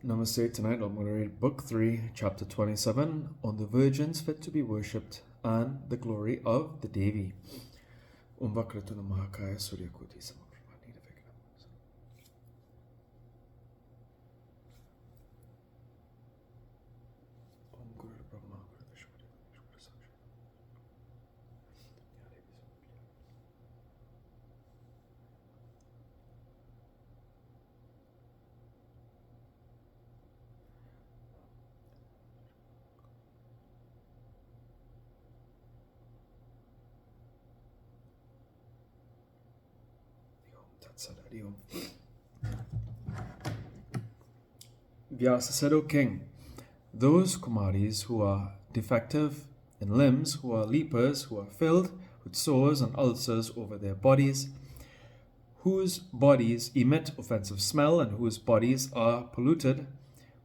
Namaste. Tonight I'm going to read Book 3, Chapter 27, on the virgins fit to be worshipped and the glory of the Devi. Vakratuna Mahakaya Surya Koti Samaprabha Nidavigna. Om Guru Brahma Guru Vishnu Guru Sakshat. Vyasa said, O king, those Kumaris who are defective in limbs, who are lepers, who are filled with sores and ulcers over their bodies, whose bodies emit offensive smell and whose bodies are polluted,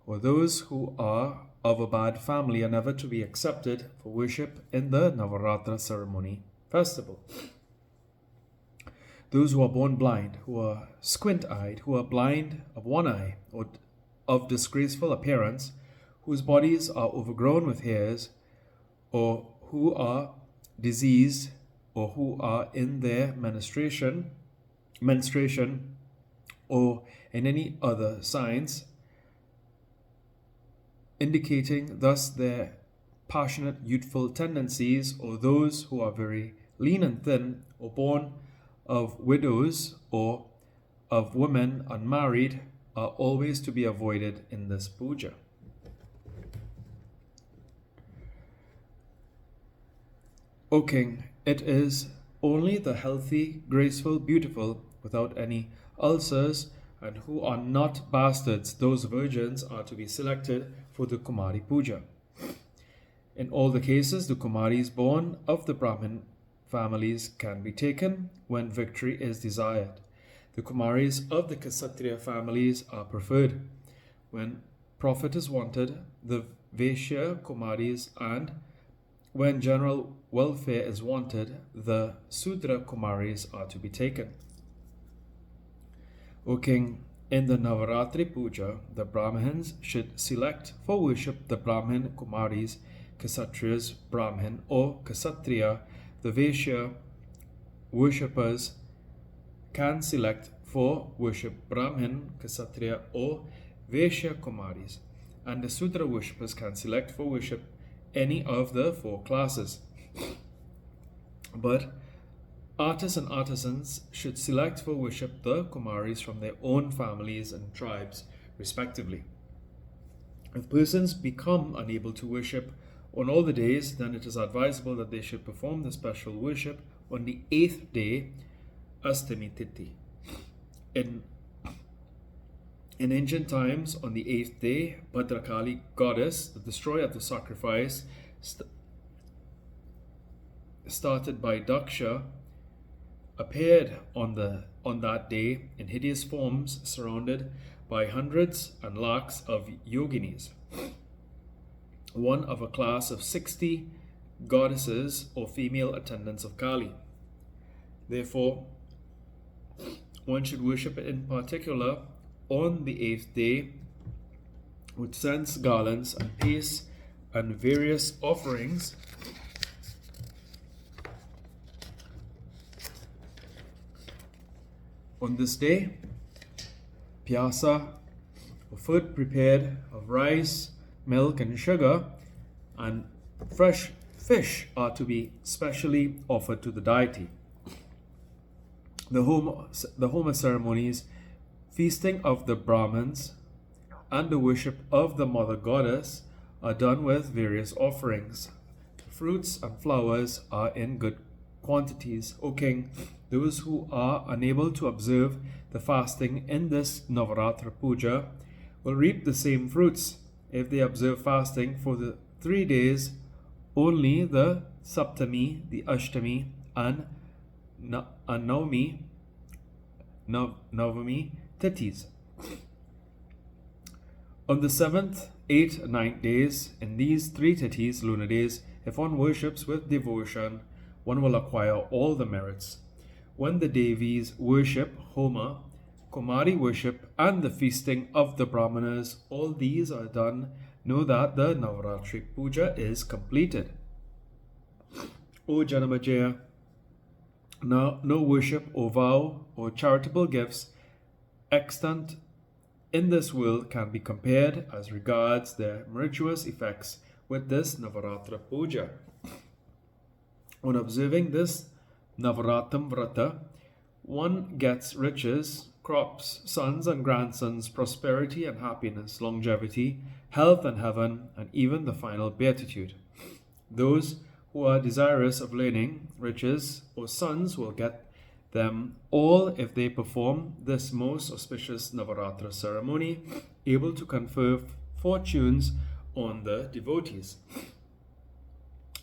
or those who are of a bad family are never to be accepted for worship in the Navaratra ceremony festival. Those who are born blind, who are squint-eyed, who are blind of one eye, or of disgraceful appearance, whose bodies are overgrown with hairs, or who are diseased, or who are in their menstruation, or in any other signs, indicating thus their passionate youthful tendencies, or those who are very lean and thin, or born of widows or of women unmarried, are always to be avoided in this puja. O king, it is only the healthy, graceful, beautiful, without any ulcers, and who are not bastards, those virgins are to be selected for the Kumari puja. In all the cases, the Kumaris born of the Brahmin families can be taken when victory is desired. The Kumaris of the Kshatriya families are preferred. When profit is wanted, the Vaishya Kumaris, and when general welfare is wanted, the Sudra Kumaris are to be taken. O king, in the Navaratri Puja, the Brahmins should select for worship the Brahmin Kumaris, Kshatriyas Brahmin or Kshatriya. The Vaishya worshippers can select for worship Brahmin, Kshatriya or Vaishya Kumaris, and the Sudra worshippers can select for worship any of the four classes. But artists and artisans should select for worship the Kumaris from their own families and tribes, respectively. If persons become unable to worship on all the days, then it is advisable that they should perform the special worship on the 8th day, Astami Tithi. In ancient times, on the 8th day, Bhadrakali, goddess, the destroyer of the sacrifice, started by Daksha, appeared on that day in hideous forms, surrounded by hundreds and lakhs of yoginis, one of a class of 60 goddesses or female attendants of Kali. Therefore, one should worship in particular on the 8th day with scents, garlands, and paste, and various offerings on this day. Pyasa, or food prepared of rice, milk, and sugar, and fresh fish are to be specially offered to the deity. The Homa ceremonies, feasting of the Brahmins, and the worship of the Mother Goddess are done with various offerings. Fruits and flowers are in good quantities. O king, those who are unable to observe the fasting in this Navaratra Puja will reap the same fruits if they observe fasting for the 3 days only, the Saptami, the Ashtami, and Navami Tithis. On the 7th, 8th, and 9th days, in these 3 Tithis, lunar days, if one worships with devotion, one will acquire all the merits. When the Devis worship Homa, Kumari worship, and the feasting of the Brahmanas, all these are done, know that the Navaratri Puja is completed. O Janamajaya, no worship or vow or charitable gifts extant in this world can be compared as regards their meritorious effects with this Navaratra Puja. On observing this Navaratam Vrata, one gets riches, crops, sons and grandsons, prosperity and happiness, longevity, health and heaven, and even the final beatitude. Those who are desirous of learning, riches, or sons will get them all if they perform this most auspicious Navaratra ceremony, able to confer fortunes on the devotees.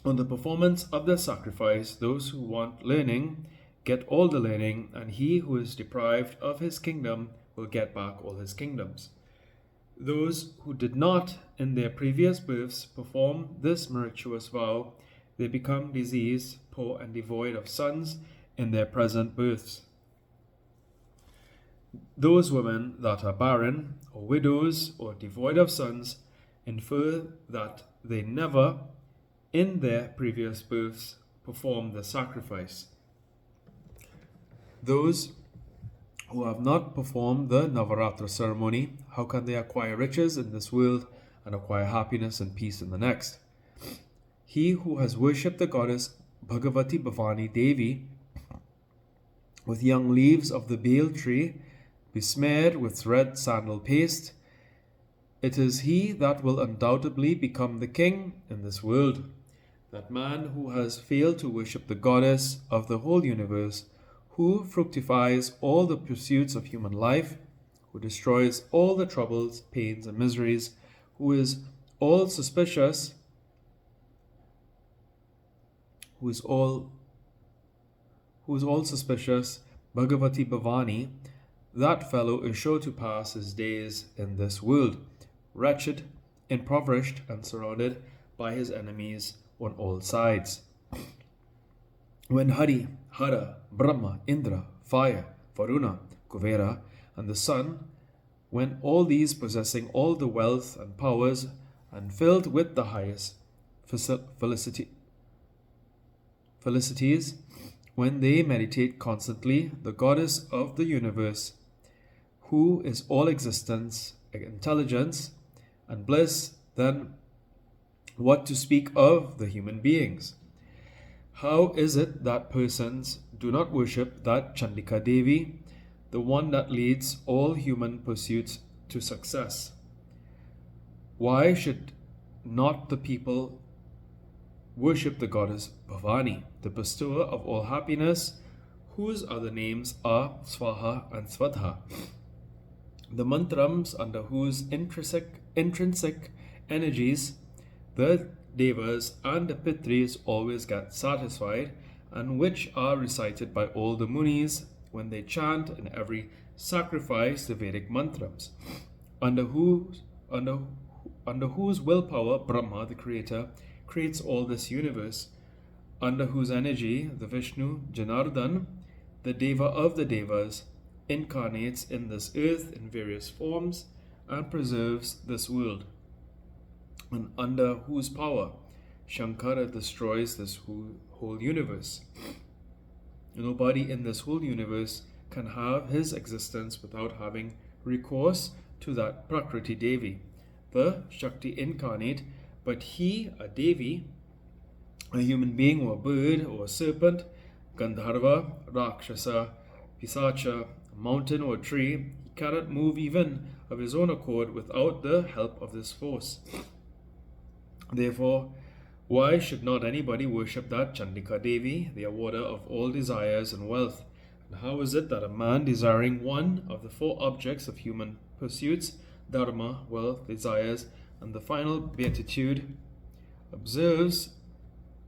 On the performance of the sacrifice, those who want learning get all the learning, and he who is deprived of his kingdom will get back all his kingdoms. Those who did not in their previous births perform this meritorious vow, they become diseased, poor, and devoid of sons in their present births. Those women that are barren, or widows, or devoid of sons, infer that they never, in their previous births, performed the sacrifice. Those who have not performed the Navaratra ceremony, how can they acquire riches in this world and acquire happiness and peace in the next? He who has worshipped the goddess Bhagavati Bhavani Devi with young leaves of the bale tree besmeared with red sandal paste, it is he that will undoubtedly become the king in this world. That man who has failed to worship the goddess of the whole universe, who fructifies all the pursuits of human life, who destroys all the troubles, pains, and miseries, who is all suspicious, who is all suspicious, Bhagavati Bhavani, that fellow is sure to pass his days in this world, wretched, impoverished, and surrounded by his enemies on all sides. When Hari, Hara, Brahma, Indra, fire, Varuna, Kuvera, and the sun, when all these possessing all the wealth and powers and filled with the highest felicities, when they meditate constantly, the goddess of the universe, who is all existence, intelligence, and bliss, then what to speak of the human beings? How is it that persons do not worship that Chandika Devi, the one that leads all human pursuits to success? Why should not the people worship the goddess Bhavani, the bestower of all happiness, whose other names are Swaha and Svadha? The mantrams under whose intrinsic energies the Devas and the Pitris always get satisfied, and which are recited by all the Munis when they chant in every sacrifice the Vedic mantrams, under whose willpower Brahma, the creator, creates all this universe, under whose energy the Vishnu Janardhan, the Deva of the Devas, incarnates in this earth in various forms and preserves this world, and under whose power Shankara destroys this whole universe. Nobody in this whole universe can have his existence without having recourse to that Prakriti Devi, the Shakti incarnate, but he, a Devi, a human being or a bird or a serpent, Gandharva, Rakshasa, Pisacha, a mountain or a tree, he cannot move even of his own accord without the help of this force. Therefore, why should not anybody worship that Chandika Devi, the awarder of all desires and wealth? And how is it that a man desiring one of the four objects of human pursuits, dharma, wealth, desires, and the final beatitude, observes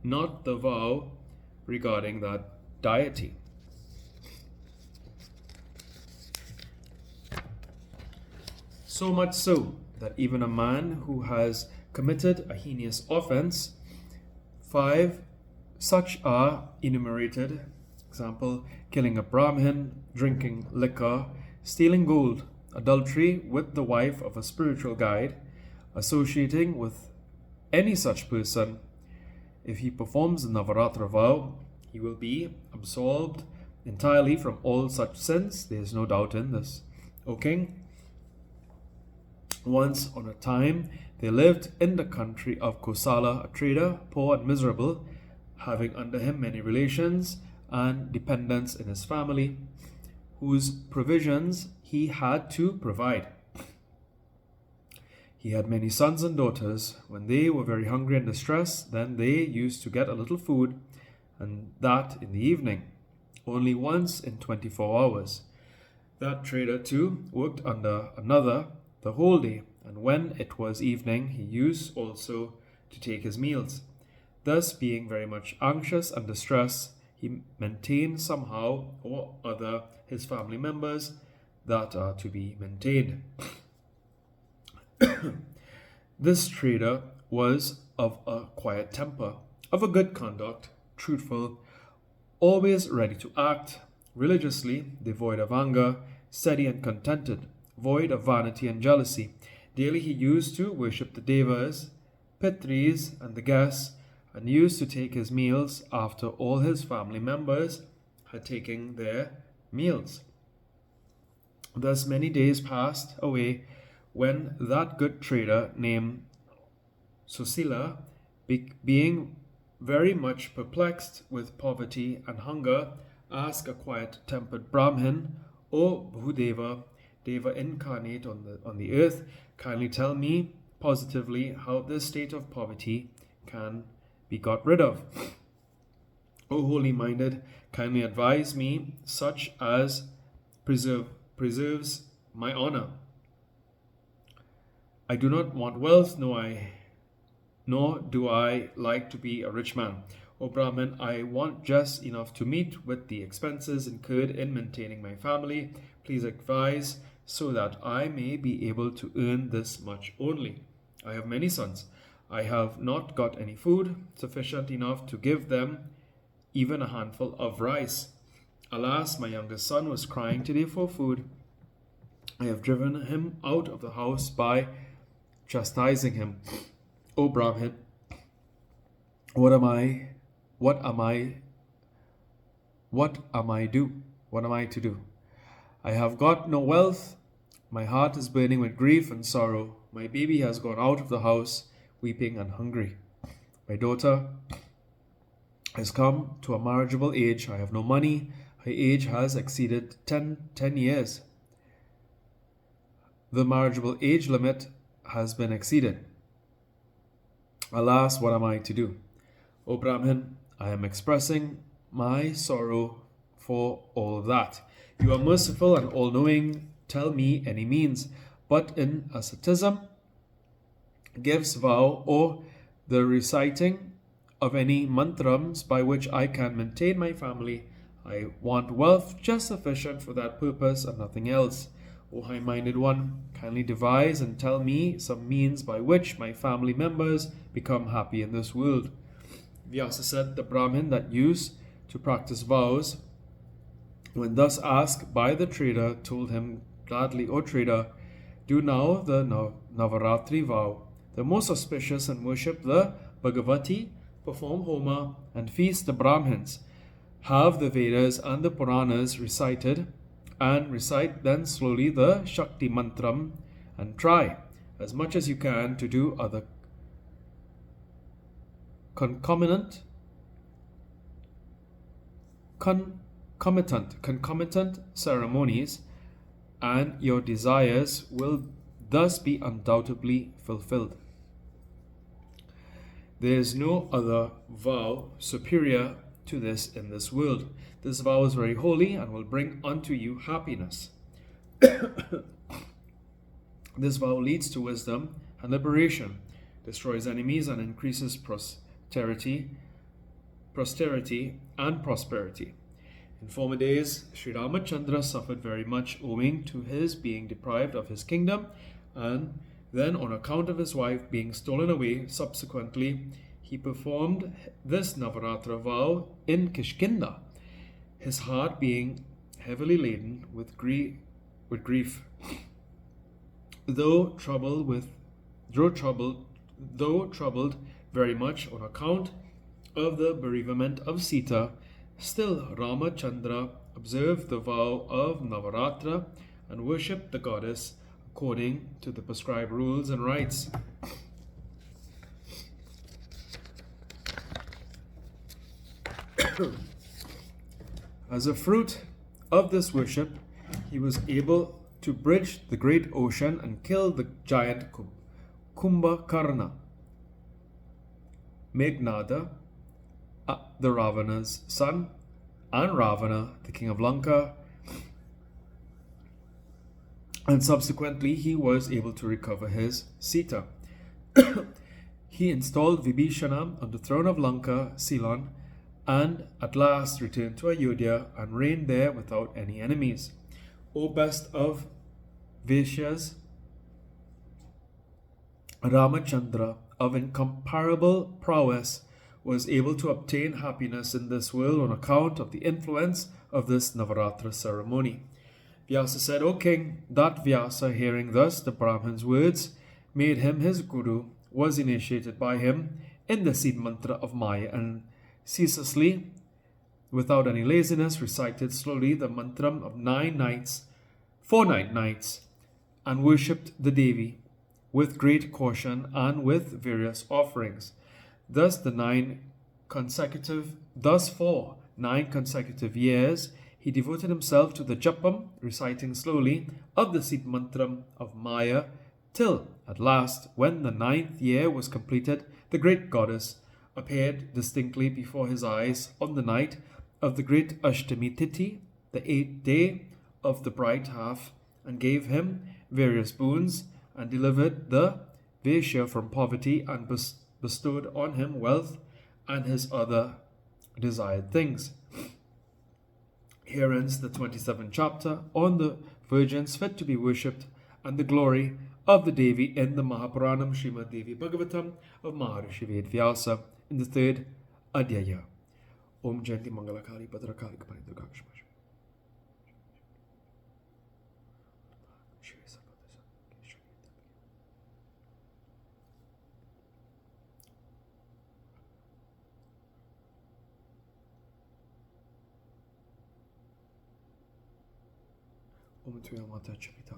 not the vow regarding that deity? So much so that even a man who has committed a heinous offense, 5 such are enumerated, example, killing a Brahmin, drinking liquor, stealing gold, adultery with the wife of a spiritual guide, associating with any such person. If he performs the Navaratra vow, he will be absolved entirely from all such sins. There is no doubt in this. O king, once on a time there lived in the country of Kosala a trader, poor and miserable, having under him many relations and dependents in his family, whose provisions he had to provide. He had many sons and daughters. When they were very hungry and distressed, then they used to get a little food, and that in the evening, only once in 24 hours. That trader too worked under another the whole day, and when it was evening, he used also to take his meals. Thus, being very much anxious and distressed, he maintained somehow or other his family members that are to be maintained. This trader was of a quiet temper, of a good conduct, truthful, always ready to act, religiously devoid of anger, steady and contented, void of vanity and jealousy. Daily he used to worship the Devas, Pitris, and the guests, and used to take his meals after all his family members had taken their meals. Thus many days passed away, when that good trader named Susila, being very much perplexed with poverty and hunger, asked a quiet-tempered Brahmin, "O Bhudeva, Deva incarnate on the earth, kindly tell me positively how this state of poverty can be got rid of. O holy-minded, kindly advise me such as preserves my honor. I do not want wealth, nor do I like to be a rich man. O Brahmin, I want just enough to meet with the expenses incurred in maintaining my family. Please advise so that I may be able to earn this much only. I have many sons. I have not got any food sufficient enough to give them even a handful of rice. Alas, my youngest son was crying today for food. I have driven him out of the house by chastising him. O Brahmin, what am I to do? I have got no wealth. My heart is burning with grief and sorrow. My baby has gone out of the house, weeping and hungry. My daughter has come to a marriageable age. I have no money. Her age has exceeded 10 years. The marriageable age limit has been exceeded. Alas, what am I to do? O Brahmin, I am expressing my sorrow for all that. You are merciful and all-knowing. Tell me any means. But in asceticism, gifts, vow, or the reciting of any mantrams by which I can maintain my family, I want wealth just sufficient for that purpose and nothing else. O high-minded one, kindly devise and tell me some means by which my family members become happy in this world. Vyasa said, the Brahmin that used to practice vows, when thus asked by the trader, told him gladly, O trader, do now the Navaratri vow, the most auspicious, and worship the Bhagavati, perform Homa, and feast the Brahmins. Have the Vedas and the Puranas recited, and recite then slowly the Shakti Mantram, and try as much as you can to do other concomitant ceremonies, and your desires will thus be undoubtedly fulfilled. There is no other vow superior to this in this world. This vow is very holy and will bring unto you happiness. This vow leads to wisdom and liberation, destroys enemies, and increases posterity and prosperity. In former days, Sri Ramachandra suffered very much owing to his being deprived of his kingdom, and then on account of his wife being stolen away. Subsequently, he performed this Navaratra vow in Kishkinda, his heart being heavily laden with with grief. Though troubled very much on account of the bereavement of Sita, still Ramachandra observed the vow of Navaratra and worshipped the goddess according to the prescribed rules and rites. As a fruit of this worship, he was able to bridge the great ocean and kill the giant Kumbhakarna, Meghnada, the Ravana's son, and Ravana, the king of Lanka, and subsequently he was able to recover his Sita. He installed Vibhishana on the throne of Lanka, Ceylon, and at last returned to Ayodhya and reigned there without any enemies. O best of Vaishyas, Ramachandra, of incomparable prowess, was able to obtain happiness in this world on account of the influence of this Navaratra ceremony. Vyasa said, O king, that Vyasa, hearing thus the Brahman's words, made him his guru, was initiated by him in the seed mantra of Maya, and ceaselessly, without any laziness, recited slowly the mantra of 9 nights, 4 nights, and worshipped the Devi with great caution and with various offerings. Thus for 9 consecutive years, he devoted himself to the japam, reciting slowly of the seed mantra of Maya, till at last, when the 9th year was completed, the great goddess appeared distinctly before his eyes on the night of the great Ashtami Tithi, the 8th day of the bright half, and gave him various boons, and delivered the Vaishya from poverty, and bestowed on him wealth and his other desired things. Here ends the 27th chapter on the virgins fit to be worshipped and the glory of the Devi in the Mahapuranam Srimad Devi Bhagavatam of Maharishi Ved Vyasa in the 3rd Adhyaya. Om Jayanti Mangalakali Bhadrakali Kapani Durgakshma. Om Tuya Mata Chapita.